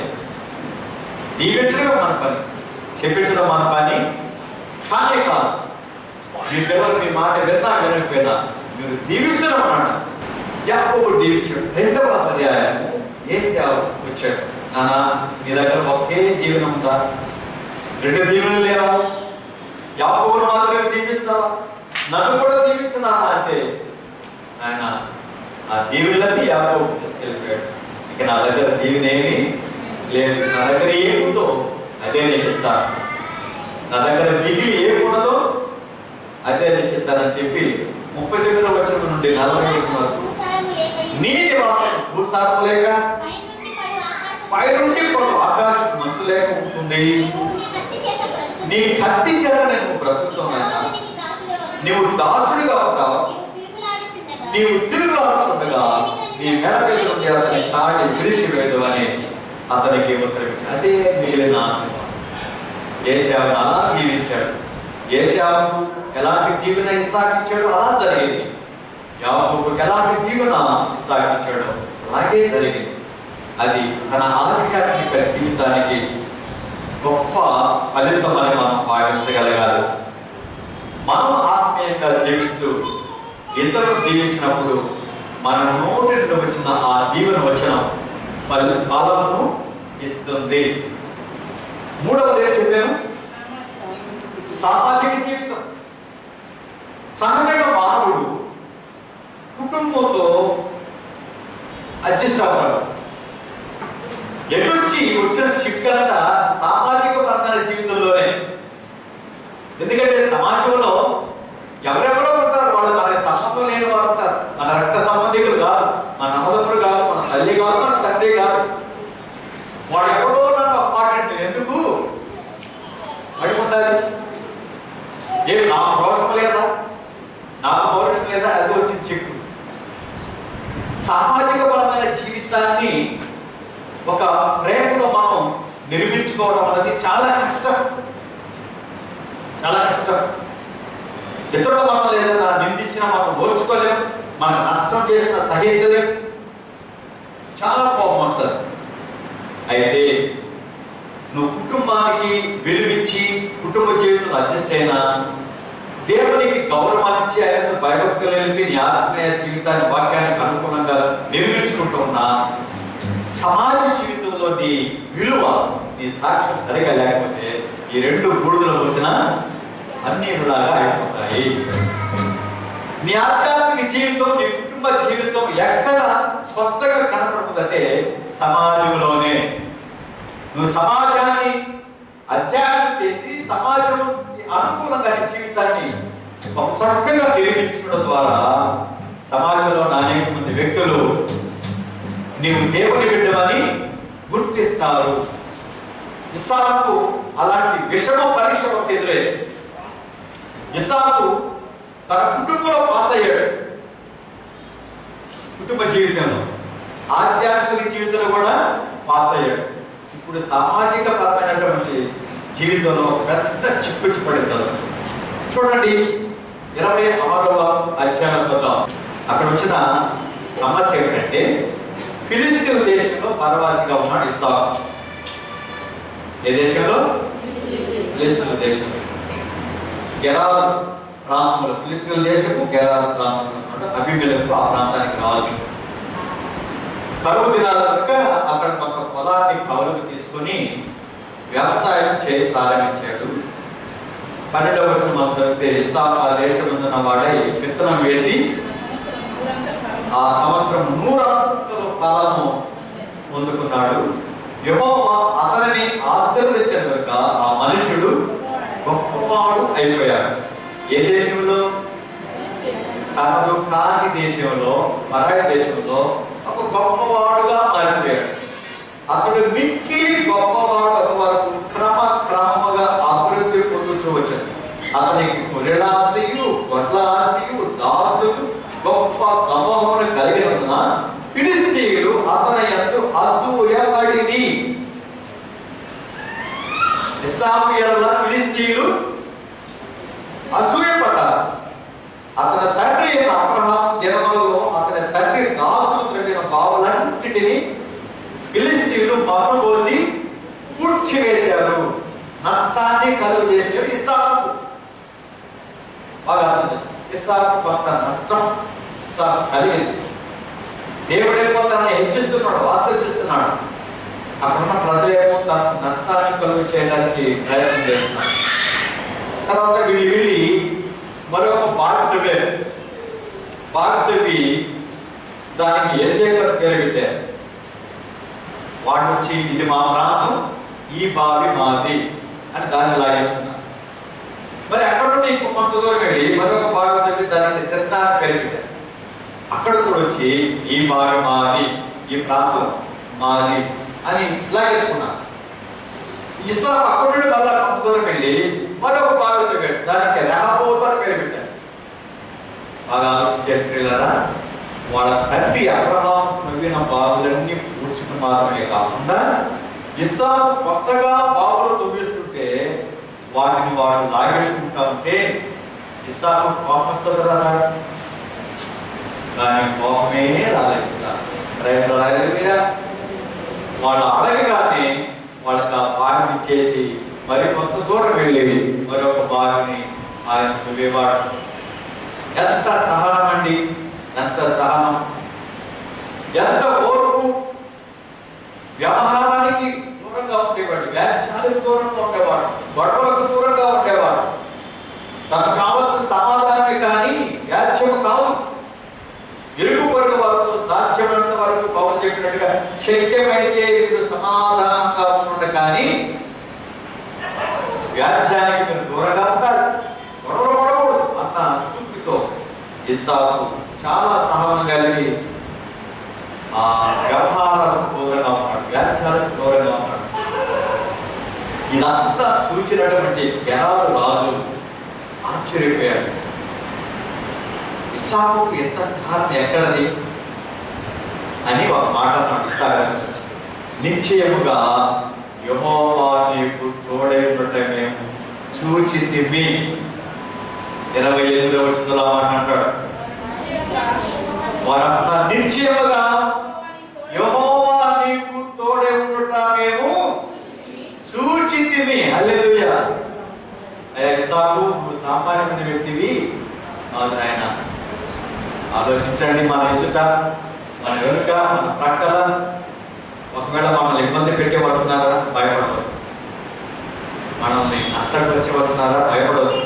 దీవించడం మన పని, చెప్పించడం మన పని కానీ కాదు. మీ పిల్లలు మీ మాట విన్నా వినకపోయినా మీరు దీవిస్తున్నాం అన్నాడు. యాకోబు దీవించాడు. రెండవ పర్యాయం ఏశావు వచ్చాడు. నాన్న, నీ దగ్గర ఒకే దీవెన ఉందా? 2 దీవెనలు లేవా? యాకోబును మాత్రమే దీవిస్తావా? నన్ను కూడా దీవించునా అంటే ఆయన ఆ దీవెనలన్నీ యాకోబు తీసుకెళ్ళిపోయాడు. ఇక నా దగ్గర దీవెన ఏమీ లేదు, నా దగ్గర ఏముందో అదే నేను ఇస్తాను, నా దగ్గర మిగిలి ఏమున్నదో అదే నేను ఇస్తానని చెప్పి 39వ వచనం నుండి 40వ వచనం వరకు నీ నివాసం భూస్థాపన లేక పైనుండి పడు ఆకాశం మంచు లేక ఉంటుంది. నీ కత్తి చేత నేను బ్రతుకుతున్నాను, నీవు దాసుడిగా ఉంటావు, నీవు తిరుగులాడుచుండగా నీ మెడ దగ్గర నుండి అతని కాడి విరిచివేయదు అని అతనికి ఉత్తరమిచ్చాడు. అదే మిగిలిన ఆశీర్వాదం. ఏశావును అలా దీవించాడు. ఏశావుకు ఎలాంటి దీవెన ఇస్సాకు ఇచ్చాడో అలా జరిగింది. యాకోబుకు ఎలాంటి దీవెన ఇస్సాకు ఇచ్చాడో అలాగే జరిగింది. అది తన ఆధ్యాత్మిక జీవితానికి గొప్ప ఫలితం అని మనం భావించగలగాలి. మనం ఆత్మీయంగా జీవిస్తూ ఇతరులు దీవించినప్పుడు మన నోటి నుండి వచ్చిన ఆ దీవెన వచనం ఫలమును ఇస్తుంది. 3వది ఏం చెప్పాను? సామాజిక జీవితం. సహజమైన మానవుడు కుటుంబంతో అడ్జస్ట్ అవుతాడు. ఎటొచ్చి వచ్చిన చిక్కంతా సామాజిక పరమైన జీవితంలోనే. ఎందుకంటే సమాజంలో ఎవరెవరో ఉంటారు, వాళ్ళు మన సంబంధం లేని వారు ఉంటారు. మన రక్త సంబంధికులు కాదు, మన అన్నదమ్ములు కాదు, మన తల్లి కాదు, మన తండ్రి కాదు. వాడు ఎవరో నాకు అపార్ట్మెంట్ ఎందుకు పడిపోతుంది? ఏమి నాకు రోషం లేదా, నాకు పౌరుషం లేదా? అది వచ్చిన చిక్కు. సామాజిక పరమైన జీవితాన్ని ఒక ప్రేమలో మనం నిర్మించుకోవడం అనేది చాలా కష్టం, చాలా కష్టం. ఇతరులు మనం లేదా నిందించినా మనం ఓర్చుకోలేం, మనకు నష్టం చేసిన సహించలేం, చాలా కోపం వస్తుంది. అయితే నువ్వు కుటుంబానికి విలువించి కుటుంబ జీవితంలో అడ్జస్ట్ అయినా, దేవునికి గౌరవాన్నిచ్చి ఆయన భయభక్తులు నిలిపి నీ ఆత్మీయ జీవితాన్ని వాక్యానికి అనుగుణంగా నిర్మించుకుంటున్నా, సమాజ జీవితంలో నీ విలువ, నీ సాక్ష్యం సరిగా లేకపోతే ఈ 2 బూడిదలు పోసిన అన్నిలాగా అయిపోతాయి. నీ ఆధ్యాత్మిక జీవితం, నీ కుటుంబ జీవితం ఎక్కడ స్పష్టంగా కనపడుతుందంటే సమాజంలోనే. నువ్వు సమాజాన్ని అధ్యయనం చేసి సమాజం అనుకూలంగా నీ జీవితాన్ని ఒక చక్కగా నిర్మించుకోవడం ద్వారా సమాజంలో అనేక మంది వ్యక్తులు నీవు దేవుని బిడ్డవని గుర్తిస్తారు. ఇస్సాకు అలాంటి విషమ పరీక్ష ఒకటి ఎదురయ్యింది. ఇస్సాకు తన కుటుంబంలో పాస్ అయ్యాడు, కుటుంబ జీవితంలో, ఆధ్యాత్మిక జీవితంలో కూడా పాస్ అయ్యాడు. ఇప్పుడు సామాజిక పరమైనటువంటి జీవితంలో పెద్ద చిక్కుచ్చు పడింది. చూడండి 26వ అధ్యాయం చూద్దాం. అక్కడ వచ్చిన సమస్య ఏమిటంటే ఫిలిస్తీన్ దేశంలో పరవాసిగా ఉన్నాడు ఇస్సాకు. ఏ దేశంలో? ఫిలిస్తీన్ దేశంలో. గెరారు ప్రాంతంలో, ఫిలిస్తీన్ దేశము గెరారు ప్రాంతంలో అబీమెలెకు ఆ ప్రాంతానికి రాజు. కరువు దినాల కనుక అక్కడ కొంత పొలాన్ని కౌలుకు తీసుకొని వ్యవసాయం చేయ ప్రారంభించాడు. 12వ వచనం మనం చదివితే ఇస్సాకు ఆ దేశమున్న వాడై విత్తనం వేసి ఆ సంవత్సరం 100 అంతల ఫలము పొందుకున్నాడు. యెహోవా అతనిని ఆశీర్వదించిన కనుక ఆ మనుషుడు గొప్పవాడు అయిపోయాడు. ఏ దేశంలో? తనకు కాని దేశంలో, పరాయి దేశంలో ఒక గొప్పవాడుగా మారిపోయాడు. అతడు మిక్కిలి గొప్పవాడు వరకు క్రమక్రమముగా అభివృద్ధి పొందుతూ వచ్చాడు. అతనికి గొర్రెల ఆస్తియు, గొడ్ల ఆస్తియు, దాసులు, గొప్ప సమూహమును కలిగి ఉన్న ఫిలిస్తీయులు అతని యందు అసూయపడిరి. ఇస్సాకు యేడల ఫిలిస్తీయులు అసూయపడ్డారు. అతని తండ్రి అయిన అబ్రహాము దినములలో అతని తండ్రి దాసులు త్రవ్విన బావులన్నిటిని ఫిలిస్తీయులు మన్ను పోసి పూడ్చివేశారు. నష్టాన్ని కలుగు చేశారు ఇస్సాకు. బాగా అర్థం చేస్తారు. ఇస్సాకు కొంత నష్టం ఇస్సాకు కలిగింది. దేవుడే కొంతని హెచ్చిస్తున్నాడు, ఆశీర్దిస్తున్నాడు. అక్కడున్న ప్రజలేమో తన నష్టాన్ని కలుగు చేయడానికి ప్రయత్నం చేస్తున్నారు. తర్వాత వీళ్ళు వెళ్ళి మరొక బావి తవ్వి దానికి ఏసేకర్ పేరు పెట్టారు. వాడు వచ్చి ఇది మా ప్రాంతం, ఈ బావి మాది అని దాన్ని లాగేసుకున్నారు. మరి అక్కడ నుండి ఇంకో కొంత దూరం వెళ్ళి మరొక బావి తవ్వి దానికి శ్రద్ధ అని పేరు పెట్టారు. అక్కడ కూడా వచ్చి ఈ బావి మాది, ఈ ప్రాంతం మాది అని లాగేసుకున్నారు. ఇస్సాకు అక్కడ నుండి మళ్ళా కొంత దూరం వెళ్ళి మరొక బావి తవ్వాడు, దానికి రెహబోతు అని పేరు పెట్టారు. బాగా ఆలోచించారా? వాళ్ళ తండ్రి అబ్రహాం తవ్విన బావులన్నీ పూడ్చడం మాత్రమే కాకుండా ఇస్సాకు కొత్తగా బావులు తవ్విస్తుంటే వాటిని వాడు లాగేసుకుంటా ఉంటే ఇస్సాకు కోపం వస్తుంది కదా. కానీ కోపమే రాలేదు ఇస్సాకు. రైతులు అడగలిగా వాళ్ళు అడగగానే వాళ్ళకి ఆ బావిని ఇచ్చేసి మరి కొంత దూరం వెళ్ళి మరొక బావిని ఆయన తవ్వేవాడు. ఎంత సహనం అండి, ఎంత సహనం, ఎంత ఓర్పు. వ్యవహారానికి దూరంగా ఉండేవాడు, వ్యాఖ్యాలకు దూరంగా ఉండేవాడు, గొడవలకు దూరంగా ఉండేవాడు. తనకు కావలసిన సమాధానమే కానీ వ్యాఖ్యము కాదు. ఇరుగు పొరుగు వారితో సాధ్యమైనంత వరకు పవన్ చెప్పినట్టుగా శక్యమైతే మీరు సమాధానంగా ఉండ కానీ వ్యాఖ్యానికి మీరు దూరంగా ఉంటారు, గొడవలు పడకూడదు అన్న సూక్తితో ఇస్సాకు చాలా సహనం కలిగి ఆ వ్యవహారాలకు దూరంగా ఉన్నాడు, వ్యాఖ్యాలకు దూరంగా ఉన్నాడు. ఇదంతా చూచినటువంటి గెరారు రాజు ఆశ్చర్యపోయాడు. ఇస్సాకు ఎంత సహనం ఎక్కడది అని ఒక మాట అన్నాడు. ఇస్సాకు నిశ్చయముగా యెహోవా నీకు తోడైనట్టు మేము చూచితిమి. 28వ వచనంలో అంటాడు, వారంతా నిశ్చయముగా యెహోవా నీకు తోడై ఉండుట మేము చూచితిమి. హల్లెలూయా. ఇస్సాకు నువ్వు సామాన్యమైన వ్యక్తివి కాదు నాయన. ఆలోచించండి, మన ఎదుట, మన వెనుక, మన ప్రక్కల ఒకవేళ మనల్ని ఇబ్బంది పెట్టేవాడున్నారా? భయపడవద్దు. మనల్ని నష్టపరిచేవాడున్నారా? భయపడవద్దు.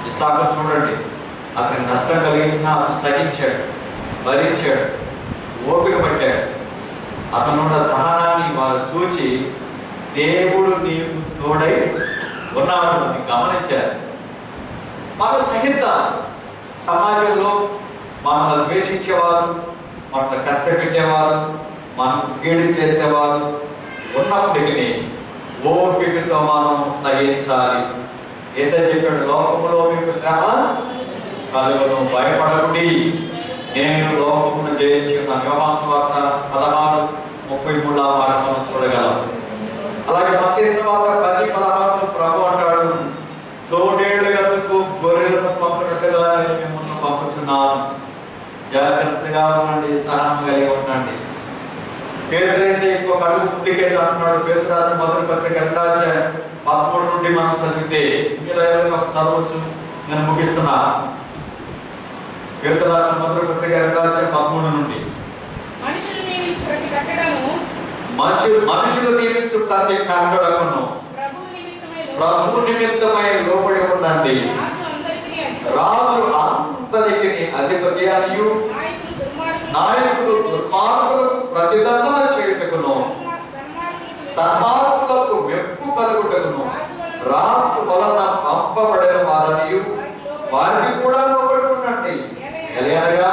ఇస్సాకు చూడండి, అతనికి నష్టం కలిగించినా అతను సహించాడు, భరించాడు, ఓపిక పట్టాడు. అతనున్న సహనాన్ని వారు చూచి దేవుడు నీకు తోడై ఉన్నాడు అని గమనించారు. మనం సహిద్దాం. సమాజంలో మనల్ని ద్వేషించేవారు, మనల్ని కష్టపెట్టేవారు, మనకు కీడు చేసేవారు ఉన్నప్పటికీ ఓపికతో మనం సహించాలి. యేసయ్య చెప్పాడు, లోకములో మీకు శ్రమ కలుగును, భయపడకుండి, నేను లోకమును జయించి ఉన్నాను. యోహాను సువార్త 16:33 మనం చూడగలం. అలాగే మత్తయి సువార్త 10:16 ప్రభు అంటాడు, తోడేళ్ల యొద్దకు గొర్రెలను పంపినట్టుగా నేను మిమ్మల్ని పంపుచున్నాను. జాగ్రత్తగా ఉండండి, సహనం కలిగి ఉండండి. పేదరు అయితే ఇంకొక అడుగు ముందుకేసి అంటున్నాడు. పేదరు రాసిన మొదటి పత్రిక 2:13 నుండి మనం చదివితే మీరు ఎవరైనా చదవచ్చు, నేను ముగిస్తున్నా. పేదరు రాసిన మొదటి పత్రిక 2:13 నుండి మనుషులు నియమించు ప్రతి కట్టడము ప్రభు నిమిత్తమై లోబడి ఉండండి. రాజు అందరికీ అధిపతి అనియు నాయకులు దుర్మార్గులకు ప్రతిదండన చేయుటకును సన్మార్గులకు మెప్పు కలుగుటకును రాజు వలన పంపబడిన వారనియు వారికి కూడా లోబడి ఉండండి. ఎలాగా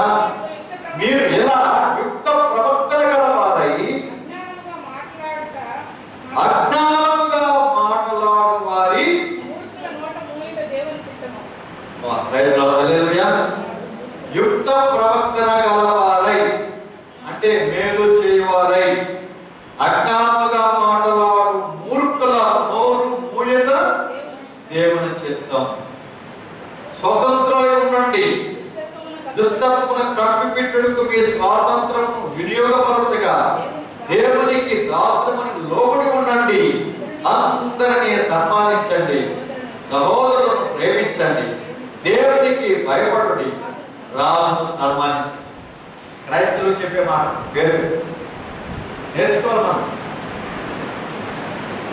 మీరు ఎలా యుక్త ప్రవక్తలు గలవారై అజ్ఞానముగా మాట్లాడు వారి యుక్త ప్రవక్తన గలవారై అంటే మేలు చేయవారై అజ్ఞానముగా మాట్లాడు మూర్ఖుల నోరు మూయన దేవుని చిత్తం. స్వతంత్రులై ఉండండి, దుష్టత్వమును కప్పిపెట్టుటకు మీ స్వాతంత్రము వినియోగపరచగా దేవునికి దాసులమని లోబడి ఉండండి. అందరినీ సన్మానించండి, సహోదరులను ప్రేమించండి, దేవునికి భయపడుడి, రాజును సన్మానించండి. క్రైస్తవులు చెప్పే మాట పేరు నేర్చుకోవాలి. మనం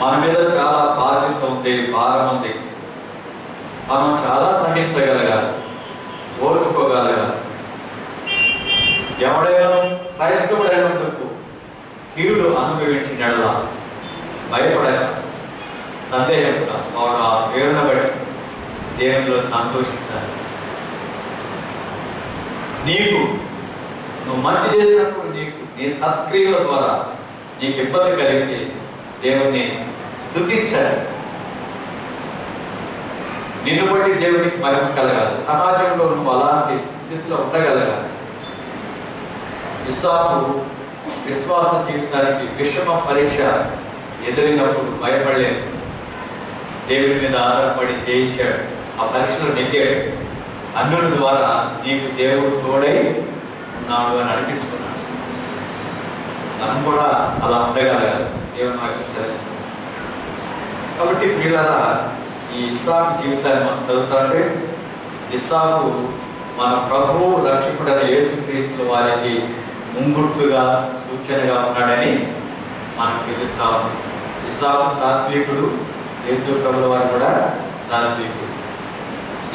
మన మీద చాలా బాధ్యత ఉంది, భారం ఉంది. మనం చాలా సహించగలగాలి, ఓర్చుకోగలగాలి. ఎవడైనా క్రైస్తవుడైనందుకు కీడు అనుభవించినలా భయపడక, సందేహంక వాడు ఆ పేరును బట్టి దేవునిలో సంతోషించాలి. నువ్వు మంచి చేసినప్పుడు నీ సత్క్రియల ద్వారా నీకు ఇబ్బంది కలిగితే దేవుణ్ణి స్తుతించాలి. నిన్ను బట్టి దేవునికి మహిమ కలగాలి. సమాజంలో నువ్వు అలాంటి స్థితిలో ఉండగలగాలి. ఇస్సాకు విశ్వాస జీవితానికి విషమ పరీక్ష ఎదురైనప్పుడు భయపడలేదు. దేవుడి మీద ఆధారపడి జయించాడు. ఆ పరీక్షలో నెగ్గాడు. అన్యుల ద్వారా నీకు దేవుడు తోడై ఉన్నాడు అని అనిపించుకున్నాడు. మనం కూడా అలా ఉండగలగాలి. దేవుని వాక్యం సెలవిస్తుంది. కాబట్టి పిల్లరా, ఈ ఇస్సాకు జీవితాన్ని మనం చదువుతాంటే, ఇస్సాకు మన ప్రభువు రక్షకుడైన యేసుక్రీస్తుల వారికి ముంగుర్తుగా, సూచనగా ఉన్నాడని మనకు తెలుస్తా ఉంది. ఇస్సాకు సాత్వికుడు, యేసు ప్రభుల వారు కూడా సాత్వికుడు.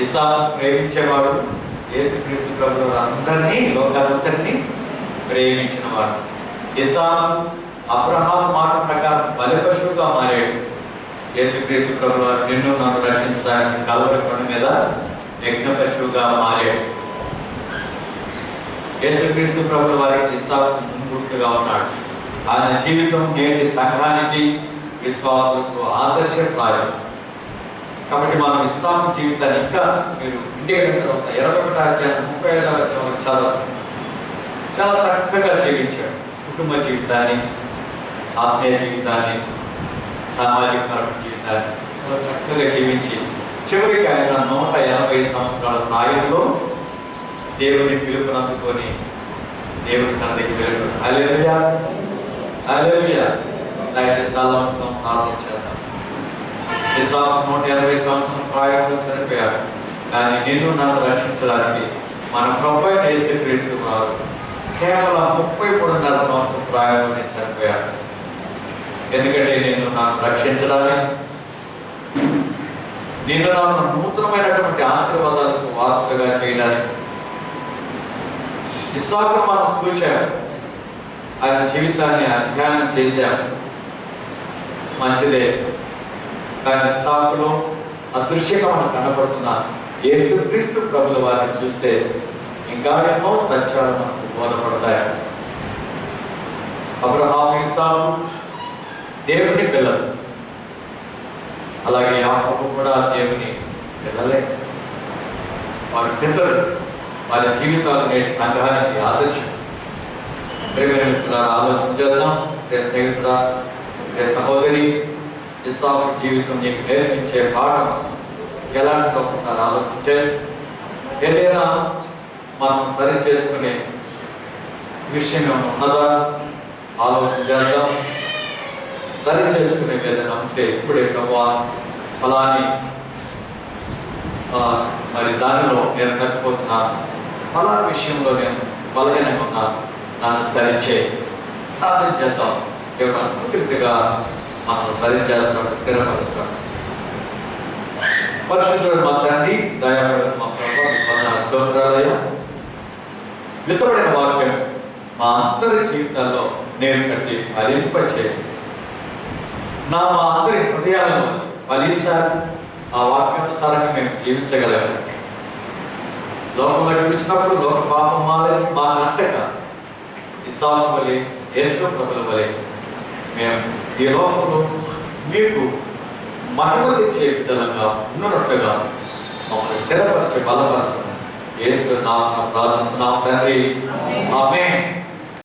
ఇస్సాకు ప్రేమించేవాడు, యేసుక్రీస్తు ప్రభుల వారు అందరినీ, లోకాలందరినీ ప్రేమించిన వాడు. ఇస్సాకు అబ్రహాము మాట ప్రకారం బలిపశువుగా మారాడు. యేసుక్రీస్తు ప్రభుల వారు నిన్ను నన్ను రక్షించడానికి కల్వరి కొండ మీద యజ్ఞ పశువుగా మారాడు. యేసుక్రీస్తు ప్రభుల వారికి ఇస్సాకు ముంగుర్తుగా ఉన్నాడు. ఆయన జీవితం నేటి సంఘానికి, విశ్వాసులకు ఆదర్శప్రాయం. కాబట్టి మనం ఇస్సాకు జీవితాన్ని ఇంకా మీరు ఇంటికి వెళ్ళిన తర్వాత 21వ అధ్యాయం 35వ అధ్యాయం చదవాలి. చాలా చక్కగా జీవించాడు. కుటుంబ జీవితాన్ని, ఆత్మీయ జీవితాన్ని, సామాజిక పరమ జీవితాన్ని చాలా చక్కగా జీవించి చివరికి ఆయన 180 సంవత్సరాల ప్రాయంలో దేవుని పిలుపునందుకొని దేవుని సన్నిధికి వెళ్ళాడు. హల్లెలూయా, హల్లెలూయా. దయచేసి స్థలం ప్రార్థించేద్దాం. ఇస్సాకు 180 సంవత్సరాల ప్రాయంలో చనిపోయాడు. కానీ నిన్ను నన్ను రక్షించడానికి మన ప్రభువైన యేసుక్రీస్తు వారు కేవలం 33.5 సంవత్సరాల ప్రాయంలోనే చనిపోయాడు. ఎందుకంటే నిన్ను నన్ను రక్షించడానికి, నిన్ను నన్ను నూతనమైనటువంటి ఆశీర్వాదాలకు వారసులుగా చేయడానికి. ఇస్సాకు మనం చూశాము, ఆయన జీవితాన్ని అధ్యయనం చేశాము, మంచిదే. కానీ ఇస్సాకులో అదృశ్యంగా మనకు కనపడుతున్న యేసుక్రీస్తు ప్రభుల వారిని చూస్తే ఇంకా ఎన్నో సత్యాలు మనకు బోధపడతాయి. అబ్రహాము, ఇస్సాకు దేవుని పిల్లలు. అలాగే యాకోబు కూడా దేవుని పిల్లలే. వారి పితరులు, వారి జీవితాలు నేటి సంఘానికి ఆదర్శం. ప్రియమైన మిత్రులారా, ఆలోచన చేద్దాం. ప్రియ స్నేహితుడా, ప్రియ సహోదరి, ఇస్సాకు జీవితం నీకు నేర్పించే పాఠం ఎలాంటి ఒకసారి ఆలోచించే. ఏదైనా మనం సరి చేసుకునే విషయం ఏమైనా ఉన్నదా ఆలోచన చేద్దాం. సరి చేసుకునే ఏదైనా ఉంటే ఇప్పుడే ప్రభా ఫలాని మరి దానిలో నేను తప్పిపోతున్నాను, ఫలా విషయంలో నేను బలహీనంగా ఉన్నాను, నన్ను సరిచే ప్రార్థన చేద్దాం. దేవుడు పూర్తిగా మనం సరి చేస్తాడు, స్థిరపరుస్తాడు. పరిశుద్ధుడు మా తండ్రి, దయాళుడు మా ప్రభువా, స్తోత్రాలయ. విత్తబడిన వాక్యం మా అందరి జీవితాల్లో నేను కట్టి ఫలింపచే మా అందరి హృదయాలను ఫలించాలి. ఆ వాక్యానుసారంగా మేము జీవించగలగాలి. లోకంలో పిలిచినప్పుడు లోక పాపం మాలని మా అంటగా ఇస్సాకు వలె, యేసు ప్రభుల వలె మేము ఈ లోకంలో మీకు మహిమ తెచ్చే విధంగా ఉన్నట్లుగా మమ్మల్ని స్థిరపరిచే బలపరచడం యేసు నామమున ప్రార్థిస్తున్నాం తండ్రి. ఆమేన్.